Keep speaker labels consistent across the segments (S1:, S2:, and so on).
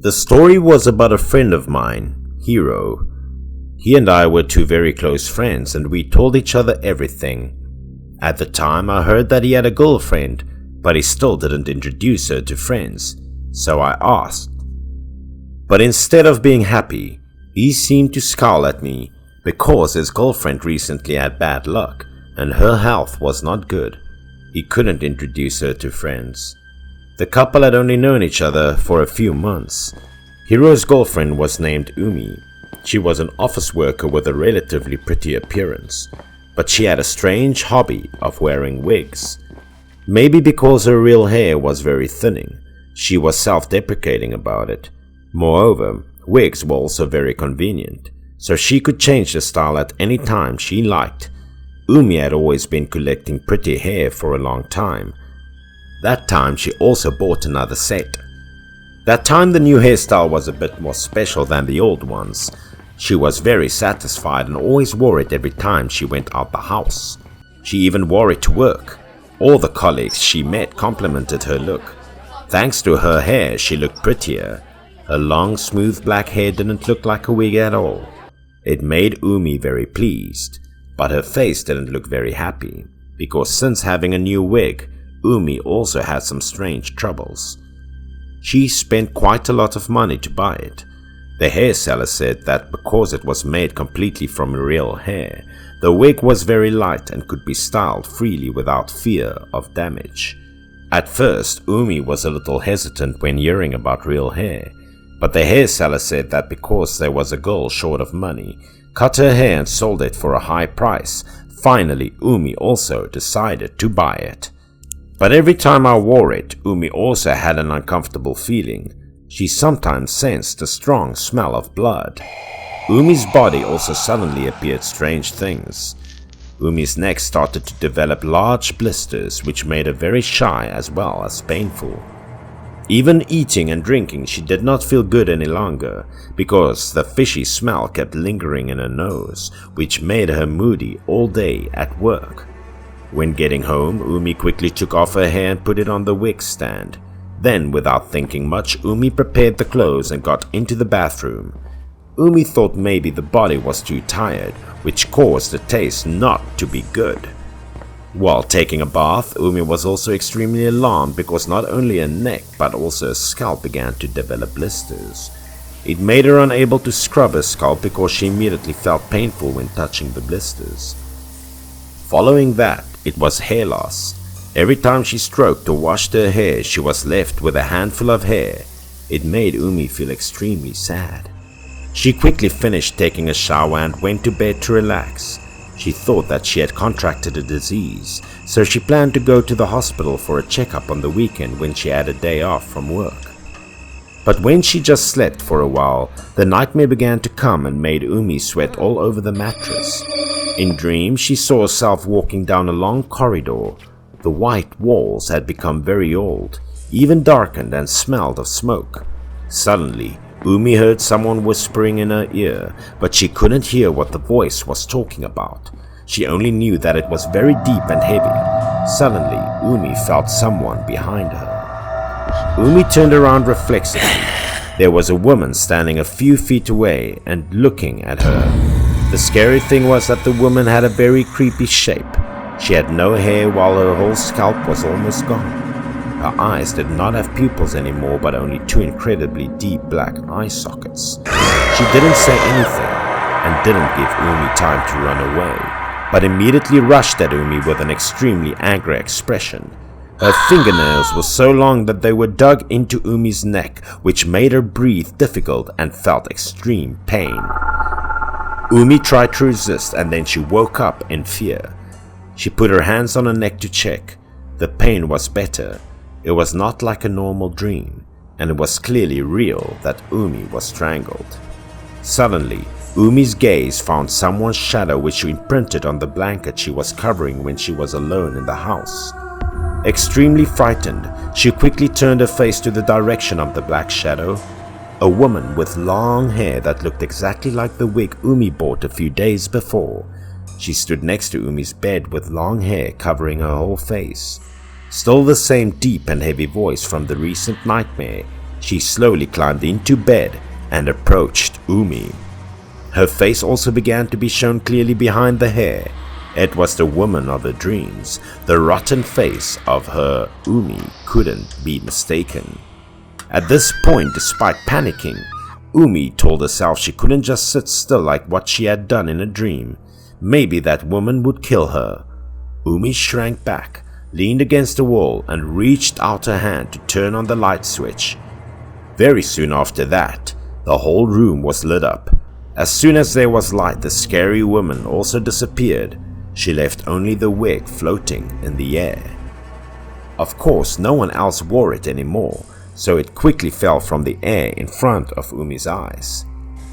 S1: The story was about a friend of mine, Hiro. He and I were two very close friends and we told each other everything. At the time I heard that he had a girlfriend, but he still didn't introduce her to friends, so I asked. But instead of being happy, he seemed to scowl at me because his girlfriend recently had bad luck and her health was not good. He couldn't introduce her to friends. The couple had only known each other for a few months. Hiro's girlfriend was named Umi. She was an office worker with a relatively pretty appearance, but she had a strange hobby of wearing wigs. Maybe because her real hair was very thinning, she was self-deprecating about it. Moreover, wigs were also very convenient, so she could change the style at any time she liked. Umi had always been collecting pretty hair for a long time. That time she also bought another set. That time the new hairstyle was a bit more special than the old ones. She was very satisfied and always wore it every time she went out the house. She even wore it to work. All the colleagues she met complimented her look. Thanks to her hair, she looked prettier. Her long, smooth black hair didn't look like a wig at all. It made Umi very pleased, but her face didn't look very happy, because since having a new wig, Umi also had some strange troubles. She spent quite a lot of money to buy it. The hair seller said that because it was made completely from real hair, the wig was very light and could be styled freely without fear of damage. At first, Umi was a little hesitant when hearing about real hair, but the hair seller said that because there was a girl short of money, cut her hair and sold it for a high price. Finally, Umi also decided to buy it. But every time I wore it, Umi also had an uncomfortable feeling. She sometimes sensed a strong smell of blood. Umi's body also suddenly appeared strange things. Umi's neck started to develop large blisters which made her very shy as well as painful. Even eating and drinking she did not feel good any longer because the fishy smell kept lingering in her nose, which made her moody all day at work. When getting home, Umi quickly took off her hair and put it on the wig stand. Then, without thinking much, Umi prepared the clothes and got into the bathroom. Umi thought maybe the body was too tired, which caused the taste not to be good. While taking a bath, Umi was also extremely alarmed because not only her neck but also her scalp began to develop blisters. It made her unable to scrub her scalp because she immediately felt painful when touching the blisters. Following that, it was hair loss. Every time she stroked or washed her hair, she was left with a handful of hair. It made Umi feel extremely sad. She quickly finished taking a shower and went to bed to relax. She thought that she had contracted a disease, so she planned to go to the hospital for a checkup on the weekend when she had a day off from work. But when she just slept for a while, the nightmare began to come and made Umi sweat all over the mattress. In dreams, she saw herself walking down a long corridor. The white walls had become very old, even darkened and smelled of smoke. Suddenly, Umi heard someone whispering in her ear, but she couldn't hear what the voice was talking about. She only knew that it was very deep and heavy. Suddenly, Umi felt someone behind her. Umi turned around reflexively. There was a woman standing a few feet away and looking at her. The scary thing was that the woman had a very creepy shape. She had no hair while her whole scalp was almost gone. Her eyes did not have pupils anymore but only two incredibly deep black eye sockets. She didn't say anything and didn't give Umi time to run away, but immediately rushed at Umi with an extremely angry expression. Her fingernails were so long that they were dug into Umi's neck, which made her breathe difficult and felt extreme pain. Umi tried to resist and then she woke up in fear. She put her hands on her neck to check. The pain was better. It was not like a normal dream, and it was clearly real that Umi was strangled. Suddenly, Umi's gaze found someone's shadow which imprinted on the blanket she was covering when she was alone in the house. Extremely frightened, she quickly turned her face to the direction of the black shadow. A woman with long hair that looked exactly like the wig Umi bought a few days before. She stood next to Umi's bed with long hair covering her whole face. Still the same deep and heavy voice from the recent nightmare she slowly climbed into bed and approached Umi. Her face also began to be shown clearly behind the hair. It was the woman of her dreams. The rotten face of her Umi couldn't be mistaken. At this point, despite panicking, Umi told herself she couldn't just sit still like what she had done in a dream. Maybe that woman would kill her. Umi shrank back, leaned against the wall, and reached out her hand to turn on the light switch. Very soon after that, the whole room was lit up. As soon as there was light, the scary woman also disappeared. She left only the wig floating in the air. Of course, no one else wore it anymore, so it quickly fell from the air in front of Umi's eyes.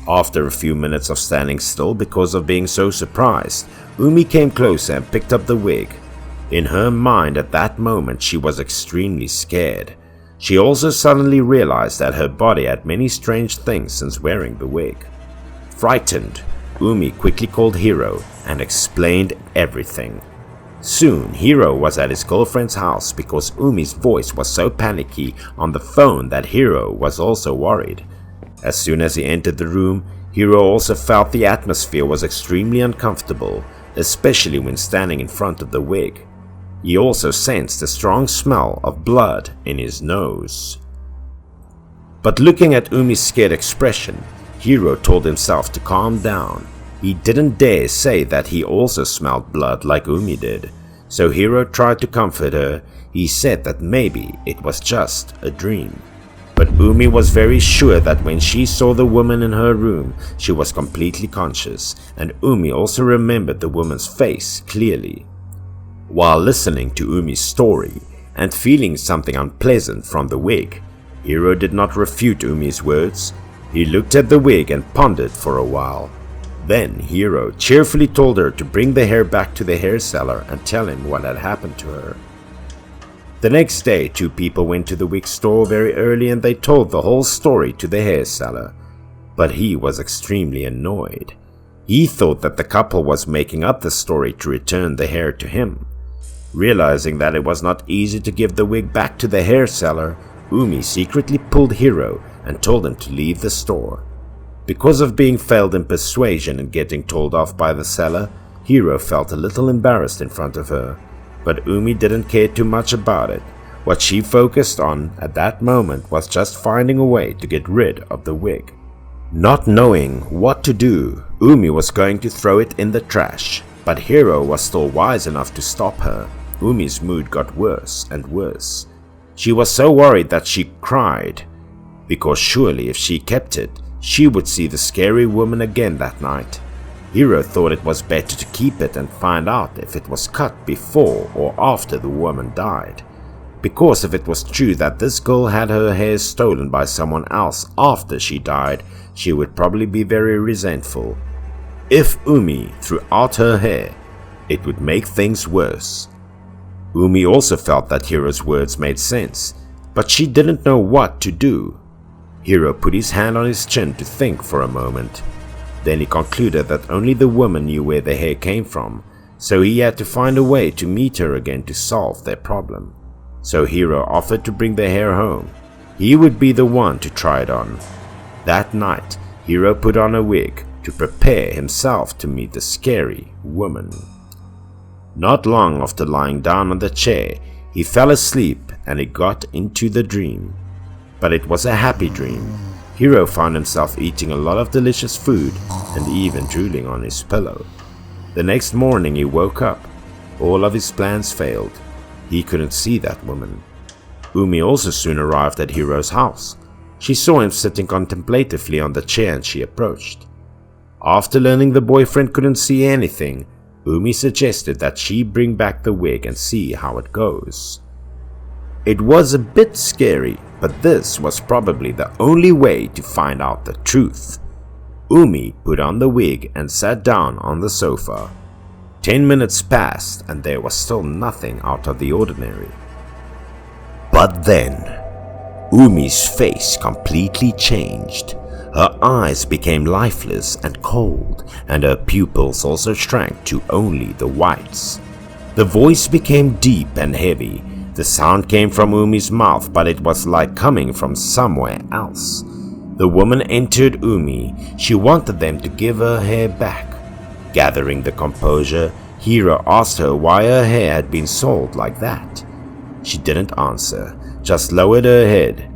S1: After a few minutes of standing still because of being so surprised, Umi came closer and picked up the wig. In her mind at that moment, she was extremely scared. She also suddenly realized that her body had many strange things since wearing the wig. Frightened, Umi quickly called Hiro and explained everything. Soon, Hiro was at his girlfriend's house because Umi's voice was so panicky on the phone that Hiro was also worried. As soon as he entered the room, Hiro also felt the atmosphere was extremely uncomfortable, especially when standing in front of the wig. He also sensed a strong smell of blood in his nose. But looking at Umi's scared expression, Hiro told himself to calm down. He didn't dare say that he also smelled blood like Umi did, so Hiro tried to comfort her. He said that maybe it was just a dream. But Umi was very sure that when she saw the woman in her room, she was completely conscious, and Umi also remembered the woman's face clearly. While listening to Umi's story and feeling something unpleasant from the wig, Hiro did not refute Umi's words. He looked at the wig and pondered for a while. Then Hiro cheerfully told her to bring the hair back to the hair seller and tell him what had happened to her. The next day, two people went to the wig store very early and they told the whole story to the hair seller. But he was extremely annoyed. He thought that the couple was making up the story to return the hair to him. Realizing that it was not easy to give the wig back to the hair seller, Umi secretly pulled Hiro and told him to leave the store. Because of being failed in persuasion and getting told off by the seller, Hiro felt a little embarrassed in front of her. But Umi didn't care too much about it. What she focused on at that moment was just finding a way to get rid of the wig. Not knowing what to do, Umi was going to throw it in the trash, but Hiro was still wise enough to stop her. Umi's mood got worse and worse. She was so worried that she cried, because surely if she kept it, she would see the scary woman again that night. Hiro thought it was better to keep it and find out if it was cut before or after the woman died. Because if it was true that this girl had her hair stolen by someone else after she died, she would probably be very resentful. If Umi threw out her hair, it would make things worse. Umi also felt that Hiro's words made sense, but she didn't know what to do. Hiro put his hand on his chin to think for a moment. Then he concluded that only the woman knew where the hair came from, so he had to find a way to meet her again to solve their problem. So Hiro offered to bring the hair home. He would be the one to try it on. That night, Hiro put on a wig to prepare himself to meet the scary woman. Not long after lying down on the chair, he fell asleep and he got into the dream. But it was a happy dream. Hiro found himself eating a lot of delicious food and even drooling on his pillow. The next morning he woke up. All of his plans failed. He couldn't see that woman. Umi also soon arrived at Hiro's house. She saw him sitting contemplatively on the chair and she approached. After learning the boyfriend couldn't see anything, Umi suggested that she bring back the wig and see how it goes. It was a bit scary, but this was probably the only way to find out the truth. Umi put on the wig and sat down on the sofa. 10 minutes passed and there was still nothing out of the ordinary. But then, Umi's face completely changed. Her eyes became lifeless and cold, and her pupils also shrank to only the whites. The voice became deep and heavy, The sound came from Umi's mouth, but it was like coming from somewhere else. The woman entered Umi. She wanted them to give her hair back. Gathering the composure, Hiro asked her why her hair had been sold like that. She didn't answer, just lowered her head.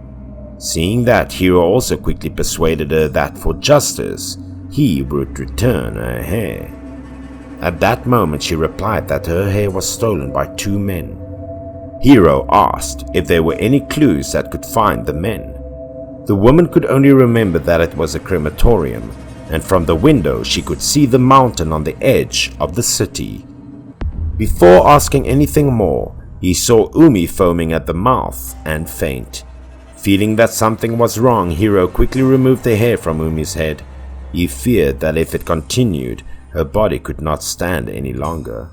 S1: Seeing that, Hiro also quickly persuaded her that for justice, he would return her hair. At that moment, she replied that her hair was stolen by 2 men. Hiro asked if there were any clues that could find the men. The woman could only remember that it was a crematorium, and from the window she could see the mountain on the edge of the city. Before asking anything more, he saw Umi foaming at the mouth and faint. Feeling that something was wrong, Hiro quickly removed the hair from Umi's head. He feared that if it continued, her body could not stand any longer.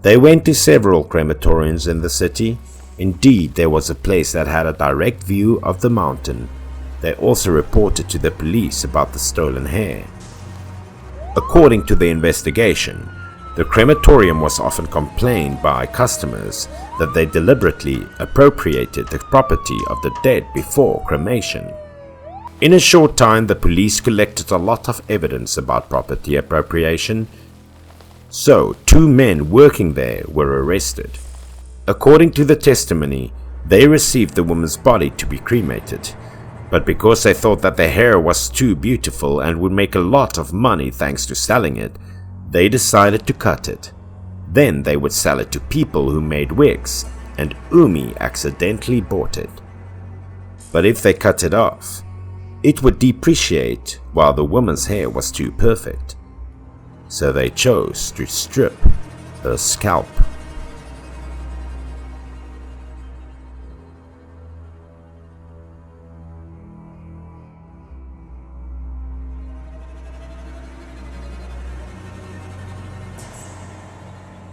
S1: They went to several crematoriums in the city. Indeed, there was a place that had a direct view of the mountain. They also reported to the police about the stolen hair. According to the investigation, the crematorium was often complained by customers that they deliberately appropriated the property of the dead before cremation. In a short time, the police collected a lot of evidence about property appropriation, so 2 men working there were arrested. According to the testimony, they received the woman's body to be cremated, but because they thought that the hair was too beautiful and would make a lot of money thanks to selling it, they decided to cut it. Then they would sell it to people who made wigs, and Umi accidentally bought it. But if they cut it off, it would depreciate while the woman's hair was too perfect. So they chose to strip her scalp.